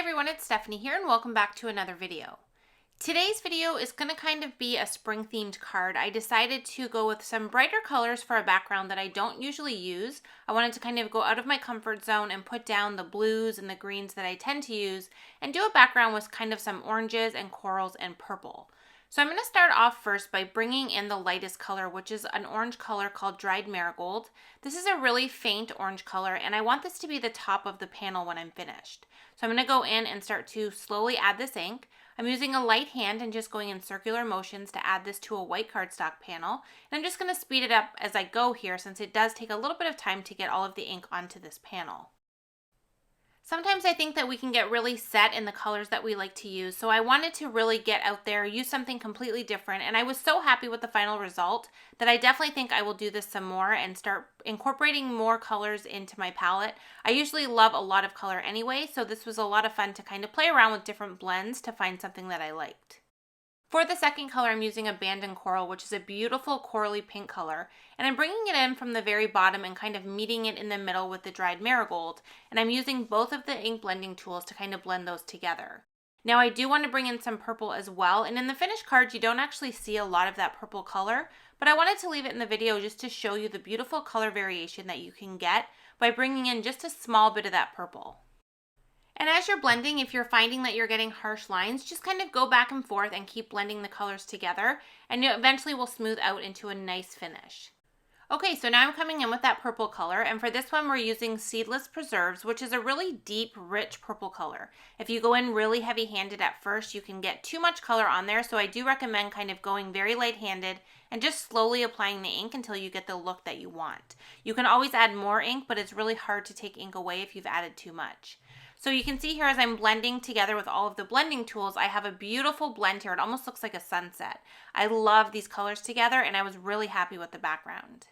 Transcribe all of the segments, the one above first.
everyone, it's Stephanie here and welcome back to another video. Today's video is going to kind of be a spring themed card. I decided to go with some brighter colors for a background that I don't usually use. I wanted to kind of go out of my comfort zone and put down the blues and the greens that I tend to use and do a background with kind of some oranges and corals and purple. So I'm going to start off first by bringing in the lightest color, which is an orange color called Dried Marigold. This is a really faint orange color, and I want this to be the top of the panel when I'm finished. So I'm going to go in and start to slowly add this ink. I'm using a light hand and just going in circular motions to add this to a white cardstock panel. And I'm just going to speed it up as I go here since it does take a little bit of time to get all of the ink onto this panel. Sometimes I think that we can get really set in the colors that we like to use, so I wanted to really get out there, use something completely different, and I was so happy with the final result that I definitely think I will do this some more and start incorporating more colors into my palette. I usually love a lot of color anyway, so this was a lot of fun to kind of play around with different blends to find something that I liked. For the second color, I'm using Abandoned Coral, which is a beautiful corally pink color, and I'm bringing it in from the very bottom and kind of meeting it in the middle with the Dried Marigold, and I'm using both of the ink blending tools to kind of blend those together. Now I do want to bring in some purple as well, and in the finished cards you don't actually see a lot of that purple color, but I wanted to leave it in the video just to show you the beautiful color variation that you can get by bringing in just a small bit of that purple. And as you're blending, if you're finding that you're getting harsh lines, just kind of go back and forth and keep blending the colors together, and it eventually will smooth out into a nice finish. Okay, so now I'm coming in with that purple color, and for this one we're using Seedless Preserves, which is a really deep, rich purple color. If you go in really heavy-handed at first, you can get too much color on there, so I do recommend kind of going very light-handed and just slowly applying the ink until you get the look that you want. You can always add more ink, but it's really hard to take ink away if you've added too much. So you can see here as I'm blending together with all of the blending tools, I have a beautiful blend here. It almost looks like a sunset. I love these colors together and I was really happy with the background.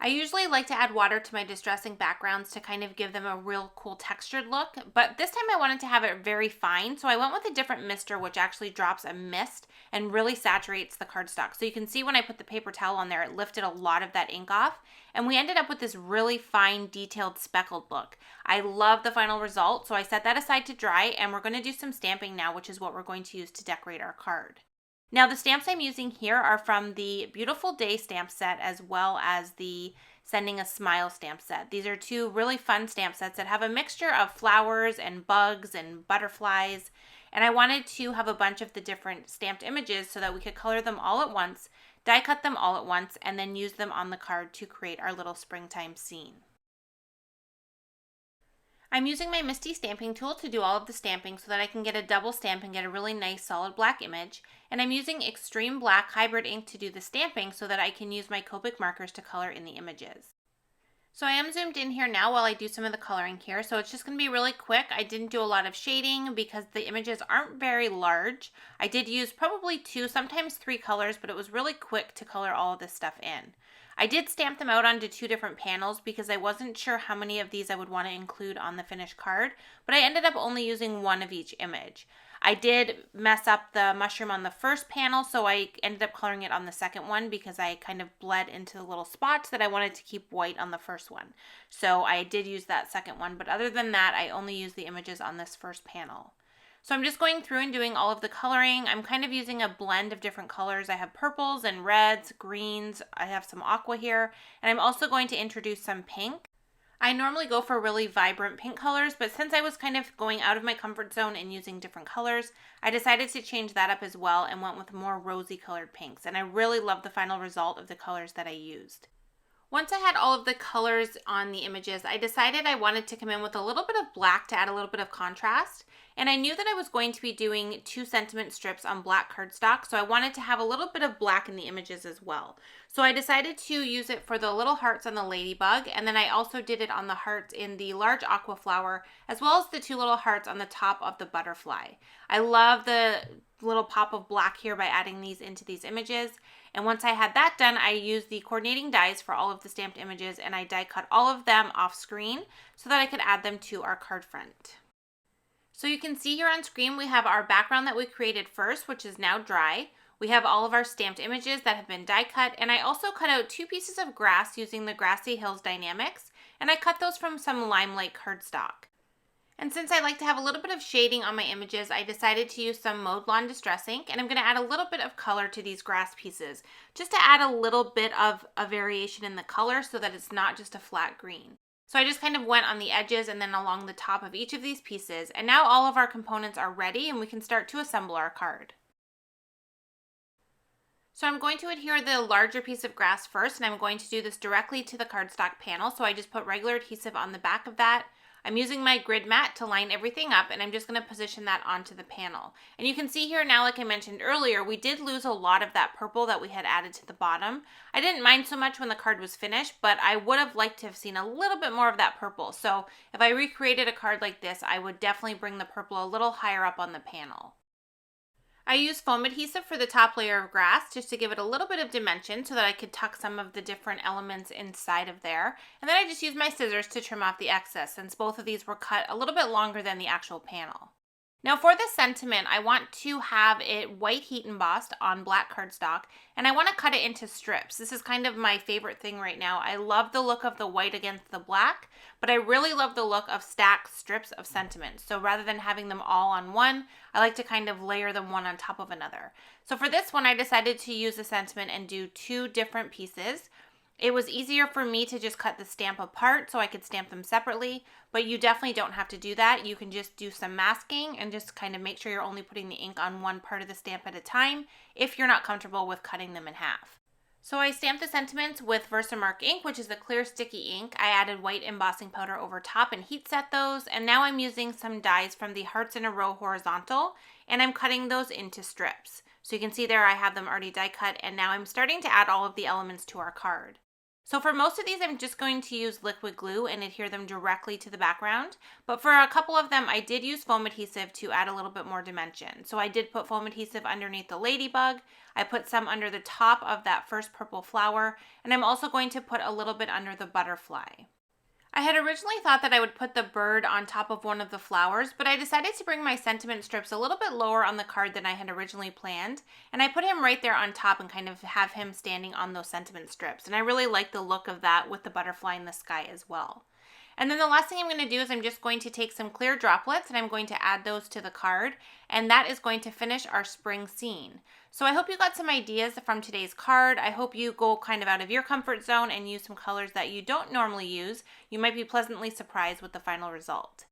I usually like to add water to my distressing backgrounds to kind of give them a real cool textured look, but this time I wanted to have it very fine, so I went with a different mister which actually drops a mist and really saturates the cardstock. So you can see when I put the paper towel on there, it lifted a lot of that ink off, and we ended up with this really fine, detailed, speckled look. I love the final result, so I set that aside to dry, and we're going to do some stamping now, which is what we're going to use to decorate our card. Now the stamps I'm using here are from the Beautiful Day stamp set as well as the Sending a Smile stamp set. These are two really fun stamp sets that have a mixture of flowers and bugs and butterflies, and I wanted to have a bunch of the different stamped images so that we could color them all at once, die cut them all at once, and then use them on the card to create our little springtime scene. I'm using my MISTI stamping tool to do all of the stamping so that I can get a double stamp and get a really nice solid black image. And I'm using Extreme Black Hybrid ink to do the stamping so that I can use my Copic markers to color in the images. So I am zoomed in here now while I do some of the coloring here. So it's just going to be really quick. I didn't do a lot of shading because the images aren't very large. I did use probably 2, sometimes 3 colors, but it was really quick to color all of this stuff in. I did stamp them out onto 2 different panels because I wasn't sure how many of these I would want to include on the finished card, but I ended up only using 1 of each image. I did mess up the mushroom on the first panel, so I ended up coloring it on the second one because I kind of bled into the little spots that I wanted to keep white on the first one. So I did use that second one, but other than that, I only used the images on this first panel. So I'm just going through and doing all of the coloring. I'm kind of using a blend of different colors. I have purples and reds, greens, I have some aqua here, and I'm also going to introduce some pink. I normally go for really vibrant pink colors, but since I was kind of going out of my comfort zone and using different colors, I decided to change that up as well and went with more rosy colored pinks, and I really love the final result of the colors that I used. Once I had all of the colors on the images, I decided I wanted to come in with a little bit of black to add a little bit of contrast. And I knew that I was going to be doing 2 sentiment strips on black cardstock, so I wanted to have a little bit of black in the images as well. So I decided to use it for the little hearts on the ladybug, and then I also did it on the hearts in the large aqua flower, as well as the 2 little hearts on the top of the butterfly. I love the little pop of black here by adding these into these images. And once I had that done, I used the coordinating dies for all of the stamped images, and I die cut all of them off screen so that I could add them to our card front. So you can see here on screen we have our background that we created first, which is now dry. We have all of our stamped images that have been die cut, and I also cut out 2 pieces of grass using the Grassy Die-namics, and I cut those from some Limelight cardstock. And since I like to have a little bit of shading on my images, I decided to use some Mowed Lawn Distress ink, and I'm going to add a little bit of color to these grass pieces, just to add a little bit of a variation in the color so that it's not just a flat green. So I just kind of went on the edges and then along the top of each of these pieces, and now all of our components are ready and we can start to assemble our card. So I'm going to adhere the larger piece of grass first, and I'm going to do this directly to the cardstock panel. So I just put regular adhesive on the back of that. I'm using my grid mat to line everything up, and I'm just going to position that onto the panel. And you can see here now, like I mentioned earlier, we did lose a lot of that purple that we had added to the bottom. I didn't mind so much when the card was finished, but I would have liked to have seen a little bit more of that purple. So if I recreated a card like this, I would definitely bring the purple a little higher up on the panel. I used foam adhesive for the top layer of grass just to give it a little bit of dimension so that I could tuck some of the different elements inside of there. And then I just used my scissors to trim off the excess, since both of these were cut a little bit longer than the actual panel. Now for this sentiment, I want to have it white heat embossed on black cardstock, and I want to cut it into strips. This is kind of my favorite thing right now. I love the look of the white against the black, but I really love the look of stacked strips of sentiment. So rather than having them all on one, I like to kind of layer them one on top of another. So for this one, I decided to use the sentiment and do two different pieces. It was easier for me to just cut the stamp apart so I could stamp them separately, but you definitely don't have to do that. You can just do some masking and just kind of make sure you're only putting the ink on one part of the stamp at a time if you're not comfortable with cutting them in half. So I stamped the sentiments with Versamark ink, which is a clear sticky ink. I added white embossing powder over top and heat set those, and now I'm using some dies from the Hearts in a Row horizontal, and I'm cutting those into strips. So you can see there I have them already die cut, and now I'm starting to add all of the elements to our card. So for most of these, I'm just going to use liquid glue and adhere them directly to the background. But for a couple of them, I did use foam adhesive to add a little bit more dimension. So I did put foam adhesive underneath the ladybug. I put some under the top of that first purple flower. And I'm also going to put a little bit under the butterfly. I had originally thought that I would put the bird on top of one of the flowers, but I decided to bring my sentiment strips a little bit lower on the card than I had originally planned, and I put him right there on top and kind of have him standing on those sentiment strips, and I really like the look of that with the butterfly in the sky as well. And then the last thing I'm going to do is I'm just going to take some clear droplets and I'm going to add those to the card, and that is going to finish our spring scene. So I hope you got some ideas from today's card. I hope you go kind of out of your comfort zone and use some colors that you don't normally use. You might be pleasantly surprised with the final result.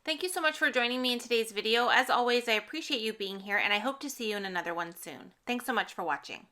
Thank you so much for joining me in today's video. As always, I appreciate you being here, and I hope to see you in another one soon. Thanks so much for watching.